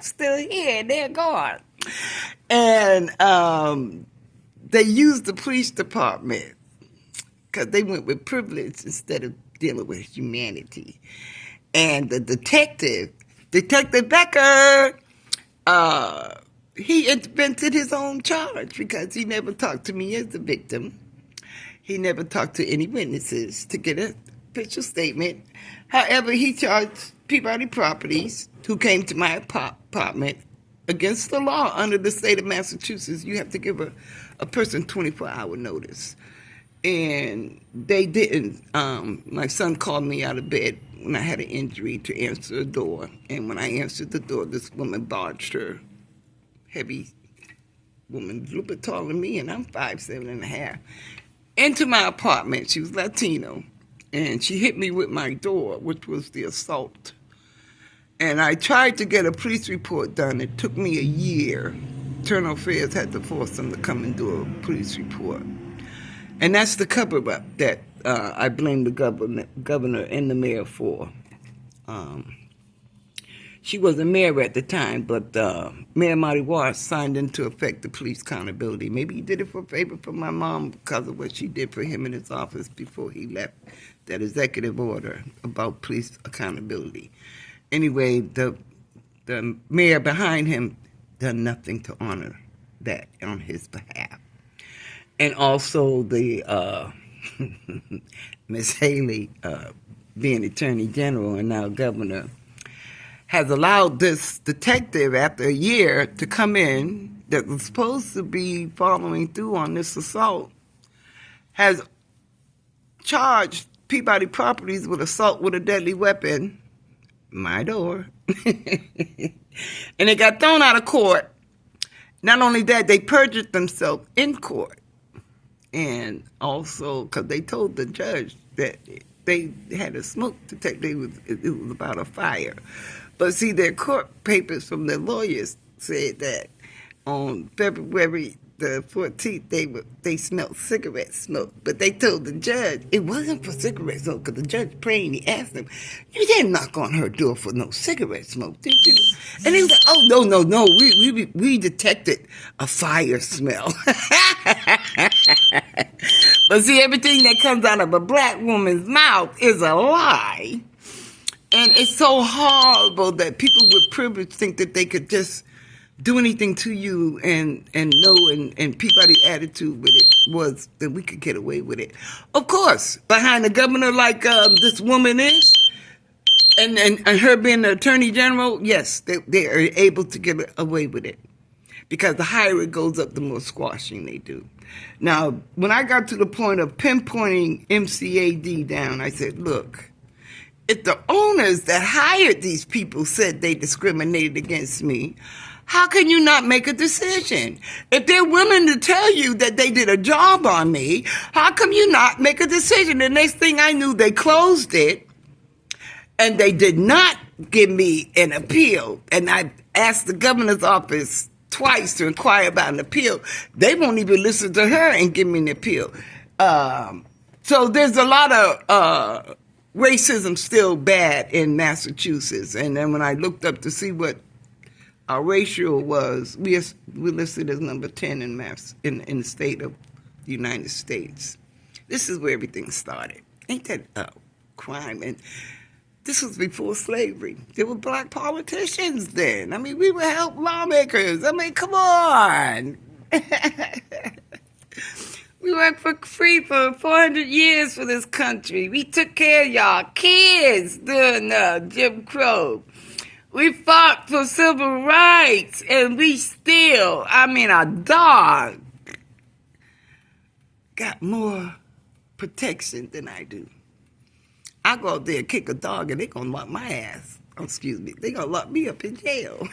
I'm still here, and they're gone. And they used the police department because they went with privilege instead of dealing with humanity. And the Detective Becker, he invented his own charge because he never talked to me as the victim. He never talked to any witnesses to get an official statement. However, he charged Peabody Properties, who came to my apartment, against the law under the state of Massachusetts. You have to give a person 24-hour notice. And they didn't. My son called me out of bed when I had an injury to answer the door. And when I answered the door, this woman barged her, heavy woman, a little bit taller than me, and I'm 5'7.5", into my apartment. She was Latino. And she hit me with my door, which was the assault. And I tried to get a police report done. It took me a year. Internal Affairs had to force them to come and do a police report. And that's the cover-up that I blame the governor and the mayor for. She wasn't mayor at the time, but Mayor Mariwar signed into effect the police accountability. Maybe he did it for favor for my mom because of what she did for him in his office before he left that executive order about police accountability. Anyway, the mayor behind him done nothing to honor that on his behalf. And also the Miss Haley, being Attorney General and now Governor, has allowed this detective after a year to come in that was supposed to be following through on this assault, has charged Peabody Properties with assault with a deadly weapon, my door, and they got thrown out of court. Not only that, they perjured themselves in court. And also, because they told the judge that they had a smoke detector, it was about a fire. But see, their court papers from their lawyers said that on February the 14th, they smelled cigarette smoke. But they told the judge it wasn't for cigarette smoke, because the judge praying, he asked them, "You didn't knock on her door for no cigarette smoke, did you?" And he was like, "Oh, no, we detected a fire smell." But see, everything that comes out of a black woman's mouth is a lie. And it's so horrible that people with privilege think that they could just do anything to you and Peabody's attitude with it was that we could get away with it. Of course, behind a governor like this woman is, and her being the Attorney General, yes, they are able to get away with it. Because the higher it goes up, the more squashing they do. Now, when I got to the point of pinpointing MCAD down, I said, look, if the owners that hired these people said they discriminated against me, how can you not make a decision? If they're willing to tell you that they did a job on me, how come you not make a decision? The next thing I knew, they closed it, and they did not give me an appeal. And I asked the governor's office twice to inquire about an appeal. They won't even listen to her and give me an appeal. So there's a lot of racism still bad in Massachusetts. And then when I looked up to see what our ratio was, we listed as number 10 in the state of the United States. This is where everything started. Ain't that crime? And this was before slavery. There were black politicians then. I mean, we would help lawmakers. I mean, come on. We worked for free for 400 years for this country. We took care of y'all kids during Jim Crow. We fought for civil rights, and we still, a dog got more protection than I do. I go out there and kick a dog, and they're going to lock my ass. Oh, excuse me. They're going to lock me up in jail.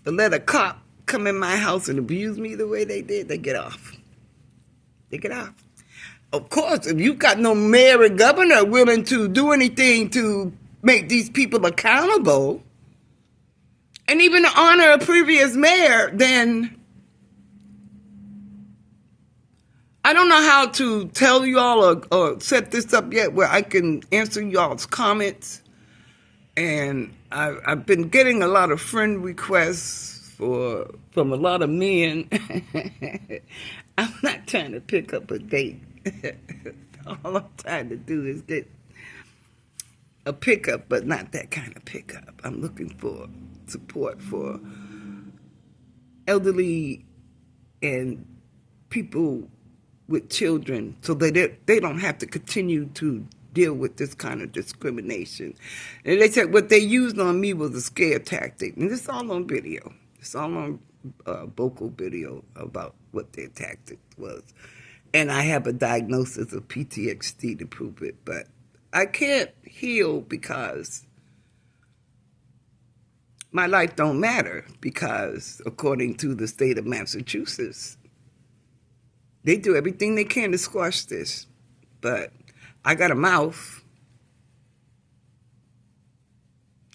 But let a cop come in my house and abuse me the way they did, they get off. They get off. Of course, if you got no mayor and governor willing to do anything to make these people accountable, and even to honor a previous mayor, then I don't know how to tell you all or set this up yet where I can answer y'all's comments And I've been getting a lot of friend requests from a lot of men. I'm not trying to pick up a date. All I'm trying to do is get a pickup, but not that kind of pickup. I'm looking for support for elderly and people with children so that they don't have to continue to deal with this kind of discrimination. And they said what they used on me was a scare tactic. And it's all on video. It's all on vocal video about what their tactic was. And I have a diagnosis of PTSD to prove it. But I can't heal because my life don't matter, because according to the state of Massachusetts, they do everything they can to squash this. But I got a mouth,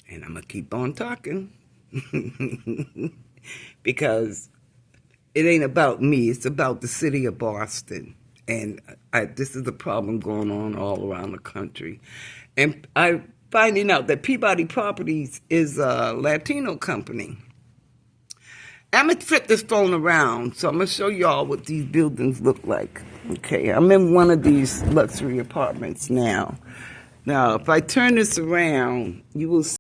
and I'm going to keep on talking because it ain't about me. It's about the city of Boston. And this is a problem going on all around the country. And I'm finding out that Peabody Properties is a Latino company. I'm going to flip this phone around, so I'm going to show y'all what these buildings look like. Okay, I'm in one of these luxury apartments now. Now, if I turn this around, you will see